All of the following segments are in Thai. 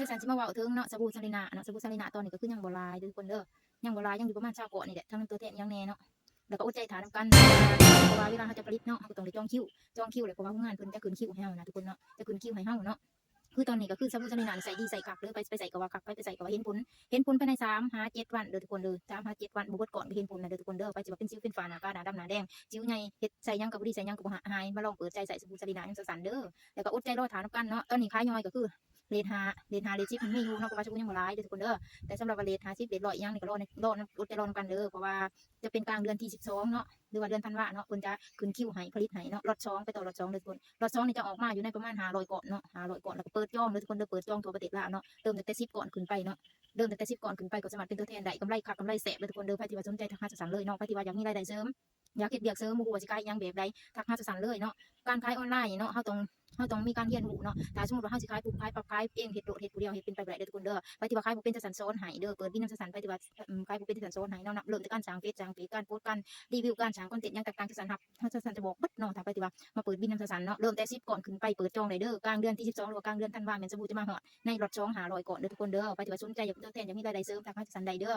จังซั่นสิมาเว้าถึงเนาะสบู่ซาลีน่าเนาะสบู่ซาลีน่าตอนนี้ก็คือยังบ่หลายเด้อทุกคนเด้อยังบ่หลายยังอยู่ประมาณ20ก่อนนี่แหละทั้งตัวแทนยังแน่เนาะแล้วก็อดใจท่านำกันเพราะว่าเวลาเขาจะผลิตเนาะเขาก็ต้องได้จองคิวเลยเพราะว่าโรงงานเพิ่นจะขึ้นคิวให้เฮานะทุกคนเนาะจะขึ้นคิวให้เฮาเนาะคือตอนนี้ก็คือสบู่ซาลีน่าใส่ดีใส่คักเด้อไปใส่ก็ว่าคักไปใส่ก็ว่าเห็นผลภายใน3-7วันเด้อทุกคนเด้อ3-7วันบ่เบิดก่อนก็เห็นผลนะเด้อทุกคนเด้อไปสิว่าเป็นสิวเป็นฝ้าหน้ากาหน้าดำหน้าแดงสิวใหญ่เฮ็ดใส่หยังก็บ่ดีใส่หยังก็บ่หายมาลองเปิดใจใส่สบู่ซาลีน่าจังซั่นเด้อแล้วก็อดใจรอท่านำกันเนาะตอนนี้ขายย่อยก็คือเรท5เรท10มันมีอยู่เนาะเพราะว่าสบู่ยังบ่หลายเด้อทุกคนเด้อแต่สำหรับว่าเรท50เรท100อีหยังนี่ก็รออดใจรอนำกันเด้อเพราะว่าจะเป็นกลางเดือนที่12เนาะหรือว่าเดือนธันวาเนาะเพิ่นจะขึ้นคิวให้ผลิตให้เนาะล็อต2ไปต่อล็อต2เด้อทุกคนล็อต2นี่จะออกมาอยู่ในประมาณ500ก่อนเนาะ500ก่อนแล้วก็เปิดจองเด้อทุกคนเด้อเปิดจองทั่วประเทศลาวเนาะเริ่มตั้งแต่10ก่อนขึ้นไปเนาะเริ่มตั้งแต่10ก่อนขึ้นไปก็สามารถเป็นตัวแทนได้กำไรคักกำไรแสบเด้อทุกคนเด้อใครที่ว่าสนใจทักหาจัดสรรเลยเนาะใครที่ว่าอยากมีรายได้เสริมอยากเฮ็ดเวียกเสริมบ่ฮู้ว่าสิขายอิหยังแบบใดทักหาจัดสรรเลยเนาะการขายออนไลน์เนาะเฮาต้องมีการเรียนรู้เนาะถ้าสมมุติว่าเฮาสิขายปุ๊บขายปั๊บขายเองเฮ็ดโดดเฮ็ดผู้เดียวเฮ็ดเป็นไปบ่ได้เด้อทุกคนเด้อไปที่ว่าขายบ่เป็นจัดสรรสอนให้เด้อเปิดบินนำจัดสรรไปที่ว่าขายบ่เป็นจัดสรรสอนให้เนาะเริ่มจากการสร้างเพจการโพสต์การรีวิวการสร้างคอนเทนต์หยังต่างๆจัดสรรรับเฮาจัดสรรจะบอกเบิดเนาะถ้าไปที่ว่ามาเปิดบินนำจัดสรรเนาะเริ่มแต่10ก่อนขึ้นไปเปิดจองได้เด้อกลางเดือนที่12หรือว่ากลางเดือนธันวาแม่นสบู่จะมาฮอดในล็อต2 500ก่อนเด้อทุกคนเด้อไปที่ว่าสนใจอยากเป็นตัวแทนอยากมีรายได้เสริมทักหาจัดสรรได้เด้อ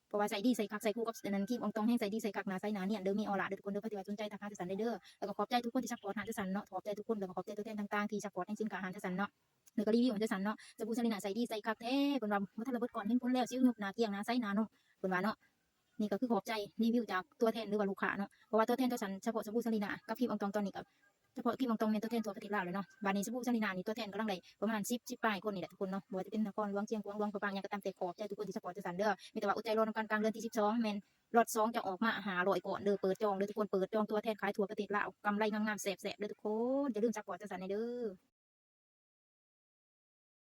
เพราะว่าใส่ดีใส่คักใส่คู่กับอันนั้นครีมอองตองแห้งใส่ดีใส่คักหน้าใสหน้าเนียนเด้อมีออร่าเด้อทุกคนเด้อไปที่ว่าสนใจทักหาจัดสรรได้เด้อแล้วก็ขอบใจทุกคนที่ซัปพอร์ตหาจัดสรรเนาะขอบใจทุกคนแล้วก็ขอบใจตัวแทนต่างๆที่ซัปพอร์ตให้สินค้าหาจัดสรรเนาะแล้วก็รีวิวของจัดสรรเนาะสบู่ซาลีน่าใส่ดีใส่คักแท้เพิ่นว่าบ่ทันระเบิดก่อนเห็นผลแล้วสิวยุบหน้าเกลี้ยงหน้าใสหน้านุ่มเพิ่นว่าเนาะนี่ก็คือขอบใจรีวิวจากตัวแทนหรือว่าลูกค้าเนาะเพราะว่าตัวแทนจัดสรรเฉพาะสบู่ซาลีน่ากับครีมอองตองตอนนี้ก็เฉพาะครีมอองตองแม่นตัวแทนทั่วประเทศลาวเลยเนาะบัดนี้สบู่ซาลีน่านี่ตัวแทนกำลังได้ประมาณ10ปลายคนนี่แหละทุกคนเนาะบ่ว่าจะเป็นนครหลวงเชียงกวางหลวงพะปรางหยังก็ตามแต่ขอบใจทุกคนที่ซัปพอร์ตจัดสรรเด้อมีแต่ว่าอดใจรอนำกันกลางเดือนที่12แม่นล็อต2จะออกมา500ก่อนเด้อเปิดจองเด้อทุกคนเปิดจองตัวแทนขายทั่วประเทศลาวกำไรงามๆแซ่บๆเด้อทุกคนอย่าลืมซัปพอร์ตจัดสรรให้เด้อ